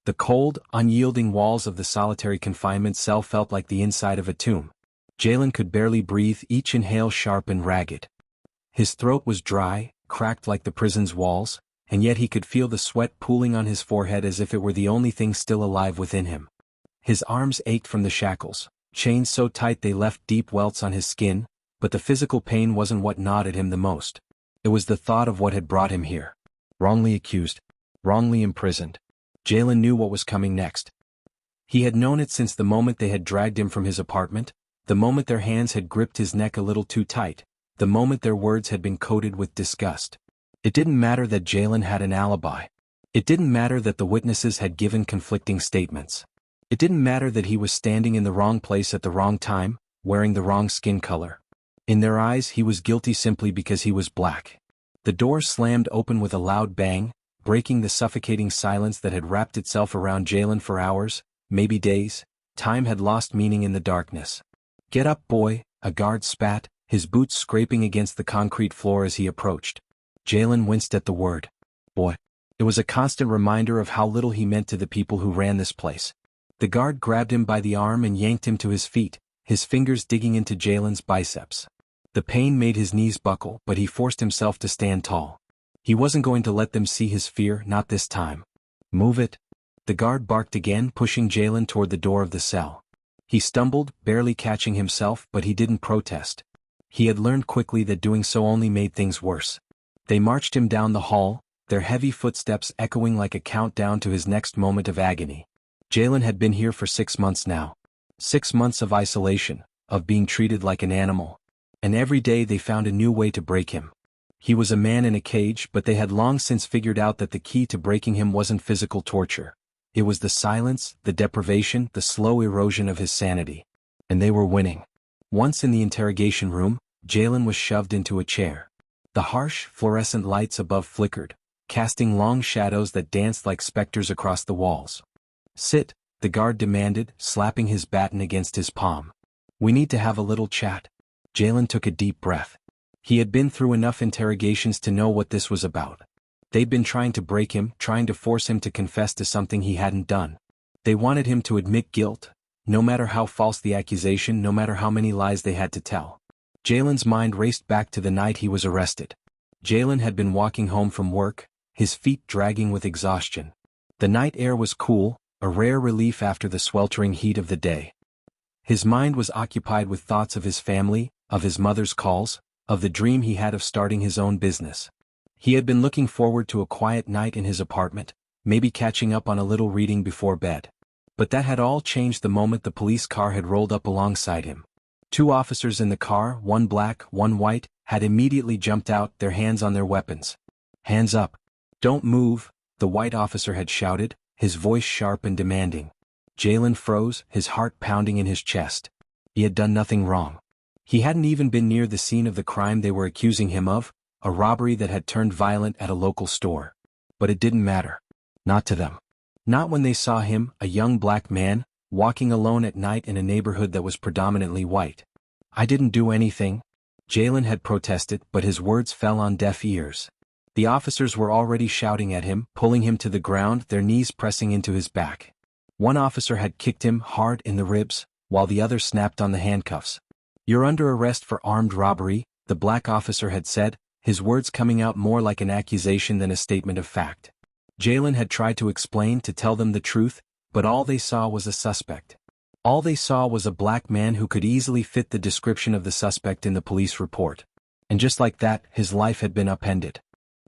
The cold, unyielding walls of the solitary confinement cell felt like the inside of a tomb. Jaylen could barely breathe, each inhale sharp and ragged. His throat was dry, cracked like the prison's walls, and yet he could feel the sweat pooling on his forehead as if it were the only thing still alive within him. His arms ached from the shackles, chained so tight they left deep welts on his skin, but the physical pain wasn't what gnawed at him the most. It was the thought of what had brought him here. Wrongly accused. Wrongly imprisoned. Jaylen knew what was coming next. He had known it since the moment they had dragged him from his apartment, the moment their hands had gripped his neck a little too tight, the moment their words had been coated with disgust. It didn't matter that Jaylen had an alibi. It didn't matter that the witnesses had given conflicting statements. It didn't matter that he was standing in the wrong place at the wrong time, wearing the wrong skin color. In their eyes he was guilty simply because he was black. The door slammed open with a loud bang, breaking the suffocating silence that had wrapped itself around Jaylen for hours, maybe days. Time had lost meaning in the darkness. "Get up, boy," a guard spat, his boots scraping against the concrete floor as he approached. Jaylen winced at the word. Boy. It was a constant reminder of how little he meant to the people who ran this place. The guard grabbed him by the arm and yanked him to his feet, his fingers digging into Jaylen's biceps. The pain made his knees buckle, but he forced himself to stand tall. He wasn't going to let them see his fear, not this time. "Move it." The guard barked again, pushing Jaylen toward the door of the cell. He stumbled, barely catching himself, but he didn't protest. He had learned quickly that doing so only made things worse. They marched him down the hall, their heavy footsteps echoing like a countdown to his next moment of agony. Jaylen had been here for 6 months now. 6 months of isolation, of being treated like an animal. And every day they found a new way to break him. He was a man in a cage, but they had long since figured out that the key to breaking him wasn't physical torture. It was the silence, the deprivation, the slow erosion of his sanity. And they were winning. Once in the interrogation room, Jaylen was shoved into a chair. The harsh, fluorescent lights above flickered, casting long shadows that danced like specters across the walls. "Sit," the guard demanded, slapping his baton against his palm. "We need to have a little chat." Jaylen took a deep breath. He had been through enough interrogations to know what this was about. They'd been trying to break him, trying to force him to confess to something he hadn't done. They wanted him to admit guilt, no matter how false the accusation, no matter how many lies they had to tell. Jaylen's mind raced back to the night he was arrested. Jaylen had been walking home from work, his feet dragging with exhaustion. The night air was cool, a rare relief after the sweltering heat of the day. His mind was occupied with thoughts of his family, of his mother's calls, of the dream he had of starting his own business. He had been looking forward to a quiet night in his apartment, maybe catching up on a little reading before bed. But that had all changed the moment the police car had rolled up alongside him. 2 officers in the car, one black, one white, had immediately jumped out, their hands on their weapons. "Hands up. Don't move," the white officer had shouted, his voice sharp and demanding. Jaylen froze, his heart pounding in his chest. He had done nothing wrong. He hadn't even been near the scene of the crime they were accusing him of, a robbery that had turned violent at a local store. But it didn't matter. Not to them. Not when they saw him, a young black man, walking alone at night in a neighborhood that was predominantly white. "I didn't do anything," Jaylen had protested, but his words fell on deaf ears. The officers were already shouting at him, pulling him to the ground, their knees pressing into his back. One officer had kicked him hard in the ribs, while the other snapped on the handcuffs. "You're under arrest for armed robbery," the black officer had said, his words coming out more like an accusation than a statement of fact. Jaylen had tried to explain, to tell them the truth, but all they saw was a suspect. All they saw was a black man who could easily fit the description of the suspect in the police report. And just like that, his life had been upended.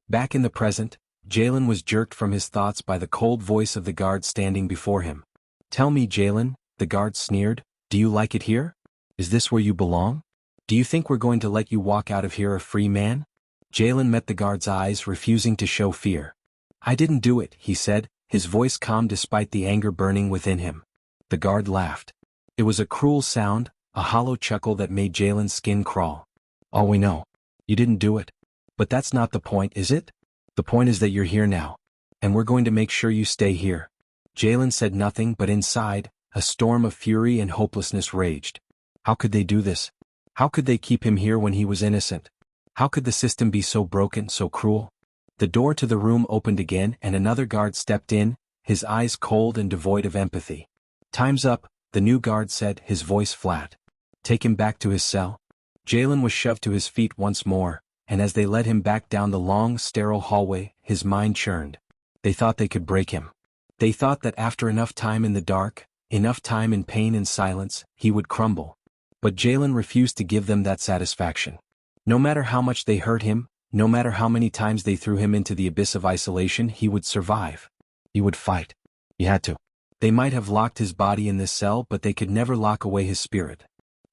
Back in the present, Jaylen was jerked from his thoughts by the cold voice of the guard standing before him. "Tell me, Jaylen," the guard sneered, "do you like it here? Is this where you belong? Do you think we're going to let you walk out of here a free man?" Jaylen met the guard's eyes, refusing to show fear. "I didn't do it," he said, his voice calm despite the anger burning within him. The guard laughed. It was a cruel sound, a hollow chuckle that made Jaylen's skin crawl. "All we know. You didn't do it. But that's not the point, is it? The point is that you're here now. And we're going to make sure you stay here." Jaylen said nothing, but inside, a storm of fury and hopelessness raged. How could they do this? How could they keep him here when he was innocent? How could the system be so broken, so cruel? The door to the room opened again and another guard stepped in, his eyes cold and devoid of empathy. "Time's up," the new guard said, his voice flat. "Take him back to his cell." Jaylen was shoved to his feet once more, and as they led him back down the long, sterile hallway, his mind churned. They thought they could break him. They thought that after enough time in the dark, enough time in pain and silence, he would crumble. But Jaylen refused to give them that satisfaction. No matter how much they hurt him, no matter how many times they threw him into the abyss of isolation, he would survive. He would fight. He had to. They might have locked his body in this cell, but they could never lock away his spirit.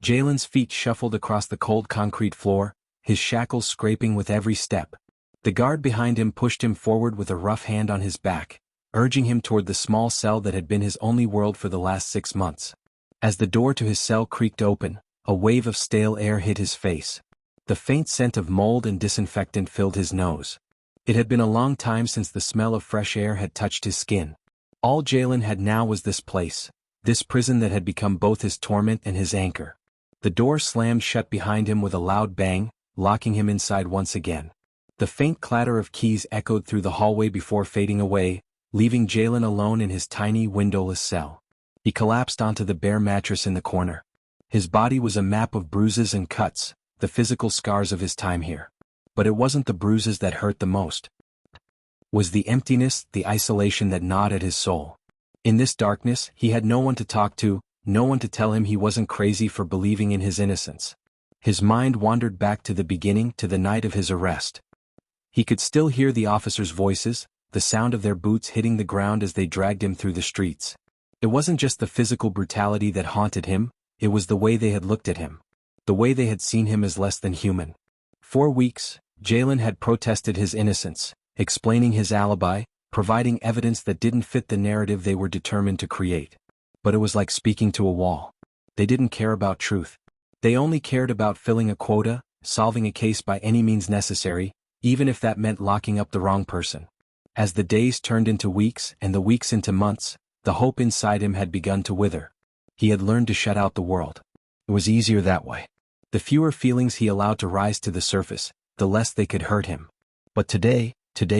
Jaylen's feet shuffled across the cold concrete floor, his shackles scraping with every step. The guard behind him pushed him forward with a rough hand on his back, urging him toward the small cell that had been his only world for the last 6 months. As the door to his cell creaked open, a wave of stale air hit his face. The faint scent of mold and disinfectant filled his nose. It had been a long time since the smell of fresh air had touched his skin. All Jaylen had now was this place, this prison that had become both his torment and his anchor. The door slammed shut behind him with a loud bang, locking him inside once again. The faint clatter of keys echoed through the hallway before fading away, leaving Jaylen alone in his tiny windowless cell. He collapsed onto the bare mattress in the corner. His body was a map of bruises and cuts, the physical scars of his time here. But it wasn't the bruises that hurt the most. It was the emptiness, the isolation that gnawed at his soul. In this darkness, he had no one to talk to, no one to tell him he wasn't crazy for believing in his innocence. His mind wandered back to the beginning, to the night of his arrest. He could still hear the officers' voices, the sound of their boots hitting the ground as they dragged him through the streets. It wasn't just the physical brutality that haunted him, it was the way they had looked at him. The way they had seen him as less than human. For weeks, Jaylen had protested his innocence, explaining his alibi, providing evidence that didn't fit the narrative they were determined to create. But it was like speaking to a wall. They didn't care about truth. They only cared about filling a quota, solving a case by any means necessary, even if that meant locking up the wrong person. As the days turned into weeks and the weeks into months, the hope inside him had begun to wither. He had learned to shut out the world. It was easier that way. The fewer feelings he allowed to rise to the surface, the less they could hurt him. But today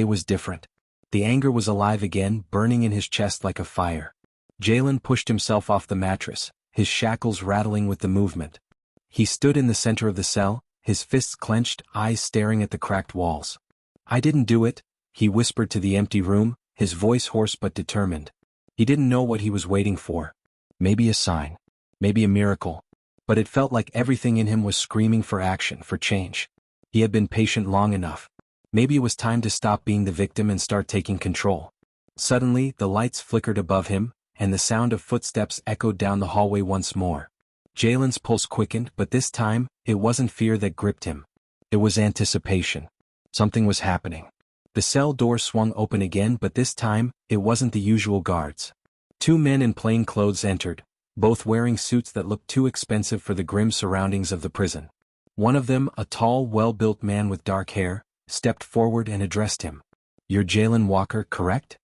was different. The anger was alive again, burning in his chest like a fire. Jaylen pushed himself off the mattress, his shackles rattling with the movement. He stood in the center of the cell, his fists clenched, eyes staring at the cracked walls. "I didn't do it," he whispered to the empty room, his voice hoarse but determined. He didn't know what he was waiting for. Maybe a sign. Maybe a miracle. But it felt like everything in him was screaming for action, for change. He had been patient long enough. Maybe it was time to stop being the victim and start taking control. Suddenly, the lights flickered above him, and the sound of footsteps echoed down the hallway once more. Jaylen's pulse quickened, but this time, it wasn't fear that gripped him. It was anticipation. Something was happening. The cell door swung open again, but this time, it wasn't the usual guards. 2 men in plain clothes entered, both wearing suits that looked too expensive for the grim surroundings of the prison. One of them, a tall, well-built man with dark hair, stepped forward and addressed him. "You're Jaylen Walker, correct?"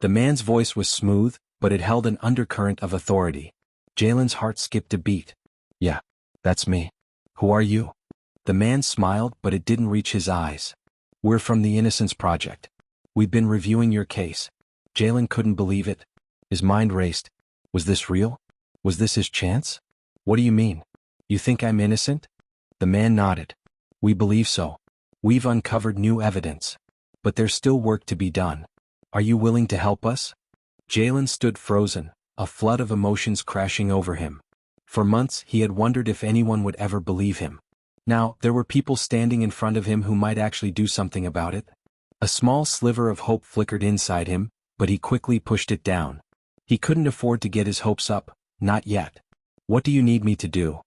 The man's voice was smooth, but it held an undercurrent of authority. Jaylen's heart skipped a beat. "Yeah, that's me. Who are you?" The man smiled, but it didn't reach his eyes. "We're from the Innocence Project. We've been reviewing your case." Jaylen couldn't believe it. His mind raced. Was this real? Was this his chance? "What do you mean? You think I'm innocent?" The man nodded. "We believe so. We've uncovered new evidence. But there's still work to be done. Are you willing to help us?" Jaylen stood frozen, a flood of emotions crashing over him. For months he had wondered if anyone would ever believe him. Now, there were people standing in front of him who might actually do something about it. A small sliver of hope flickered inside him, but he quickly pushed it down. He couldn't afford to get his hopes up, not yet. "What do you need me to do?"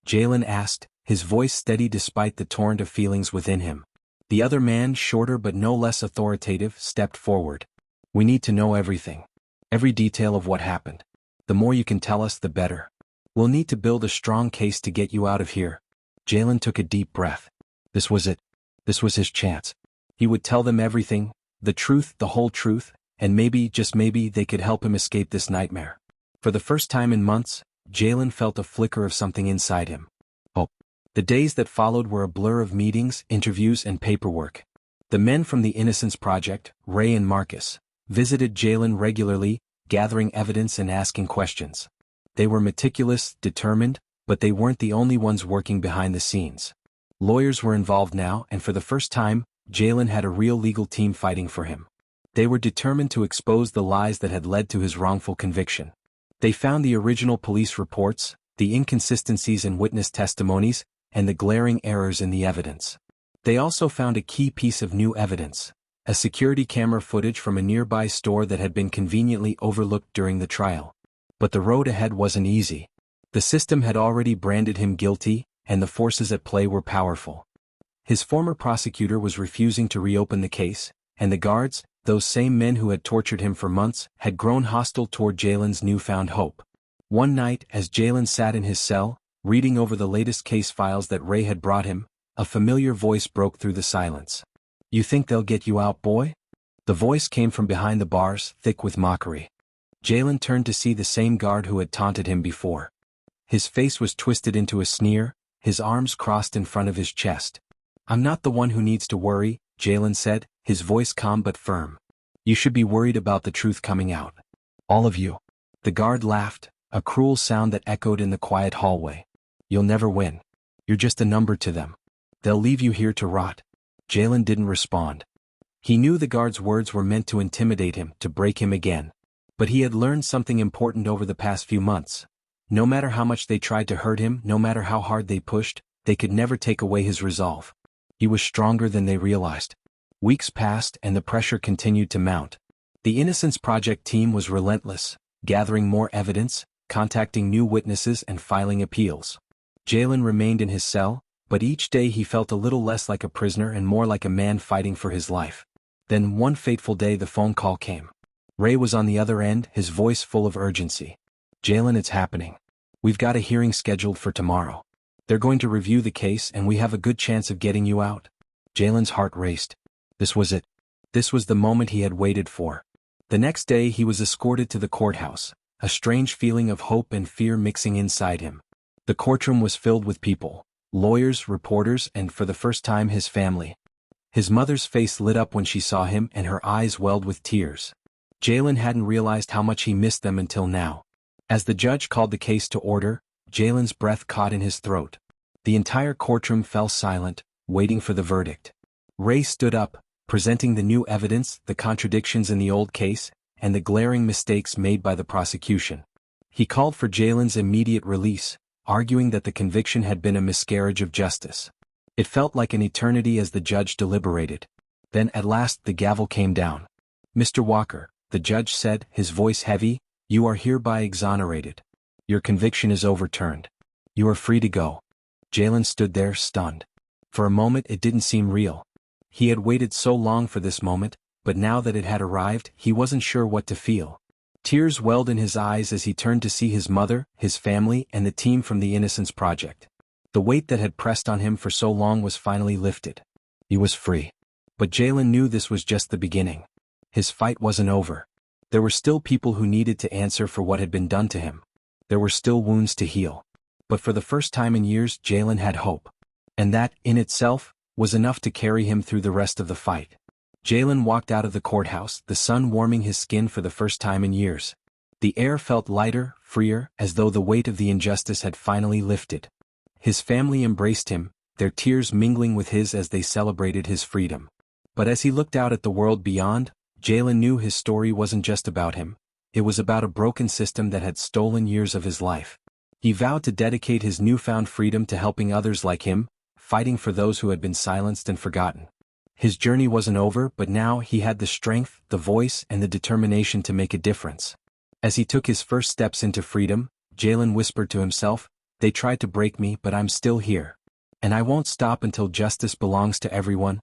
Jaylen asked, his voice steady despite the torrent of feelings within him. The other man, shorter but no less authoritative, stepped forward. "We need to know everything. Every detail of what happened. The more you can tell us, the better. We'll need to build a strong case to get you out of here." Jaylen took a deep breath. This was it. This was his chance. He would tell them everything, the truth, the whole truth, and maybe, just maybe, they could help him escape this nightmare. For the first time in months, Jaylen felt a flicker of something inside him. Hope. The days that followed were a blur of meetings, interviews, and paperwork. The men from the Innocence Project, Ray and Marcus, visited Jaylen regularly, gathering evidence and asking questions. They were meticulous, determined, but they weren't the only ones working behind the scenes. Lawyers were involved now, and for the first time, Jaylen had a real legal team fighting for him. They were determined to expose the lies that had led to his wrongful conviction. They found the original police reports, the inconsistencies in witness testimonies, and the glaring errors in the evidence. They also found a key piece of new evidence, a security camera footage from a nearby store that had been conveniently overlooked during the trial. But the road ahead wasn't easy. The system had already branded him guilty, and the forces at play were powerful. His former prosecutor was refusing to reopen the case, and the guards, those same men who had tortured him for months, had grown hostile toward Jaylen's newfound hope. One night, as Jaylen sat in his cell, reading over the latest case files that Ray had brought him, a familiar voice broke through the silence. "You think they'll get you out, boy?" The voice came from behind the bars, thick with mockery. Jaylen turned to see the same guard who had taunted him before. His face was twisted into a sneer, his arms crossed in front of his chest. "I'm not the one who needs to worry," Jaylen said, his voice calm but firm. "You should be worried about the truth coming out. All of you." The guard laughed, a cruel sound that echoed in the quiet hallway. "You'll never win. You're just a number to them. They'll leave you here to rot." Jaylen didn't respond. He knew the guard's words were meant to intimidate him, to break him again. But he had learned something important over the past few months. No matter how much they tried to hurt him, no matter how hard they pushed, they could never take away his resolve. He was stronger than they realized. Weeks passed and the pressure continued to mount. The Innocence Project team was relentless, gathering more evidence, contacting new witnesses and filing appeals. Jaylen remained in his cell, but each day he felt a little less like a prisoner and more like a man fighting for his life. Then one fateful day the phone call came. Ray was on the other end, his voice full of urgency. "Jaylen, it's happening. We've got a hearing scheduled for tomorrow. They're going to review the case and we have a good chance of getting you out." Jaylen's heart raced. This was it. This was the moment he had waited for. The next day he was escorted to the courthouse, a strange feeling of hope and fear mixing inside him. The courtroom was filled with people, lawyers, reporters, and for the first time his family. His mother's face lit up when she saw him and her eyes welled with tears. Jaylen hadn't realized how much he missed them until now. As the judge called the case to order, Jaylen's breath caught in his throat. The entire courtroom fell silent, waiting for the verdict. Ray stood up, presenting the new evidence, the contradictions in the old case, and the glaring mistakes made by the prosecution. He called for Jaylen's immediate release, arguing that the conviction had been a miscarriage of justice. It felt like an eternity as the judge deliberated. Then at last the gavel came down. "Mr. Walker," the judge said, his voice heavy, "you are hereby exonerated. Your conviction is overturned. You are free to go." Jaylen stood there, stunned. For a moment it didn't seem real. He had waited so long for this moment, but now that it had arrived, he wasn't sure what to feel. Tears welled in his eyes as he turned to see his mother, his family, and the team from the Innocence Project. The weight that had pressed on him for so long was finally lifted. He was free. But Jaylen knew this was just the beginning. His fight wasn't over. There were still people who needed to answer for what had been done to him. There were still wounds to heal. But for the first time in years, Jaylen had hope. And that, in itself, was enough to carry him through the rest of the fight. Jaylen walked out of the courthouse, the sun warming his skin for the first time in years. The air felt lighter, freer, as though the weight of the injustice had finally lifted. His family embraced him, their tears mingling with his as they celebrated his freedom. But as he looked out at the world beyond, Jaylen knew his story wasn't just about him. It was about a broken system that had stolen years of his life. He vowed to dedicate his newfound freedom to helping others like him, fighting for those who had been silenced and forgotten. His journey wasn't over, but now he had the strength, the voice, and the determination to make a difference. As he took his first steps into freedom, Jaylen whispered to himself, "They tried to break me, but I'm still here. And I won't stop until justice belongs to everyone,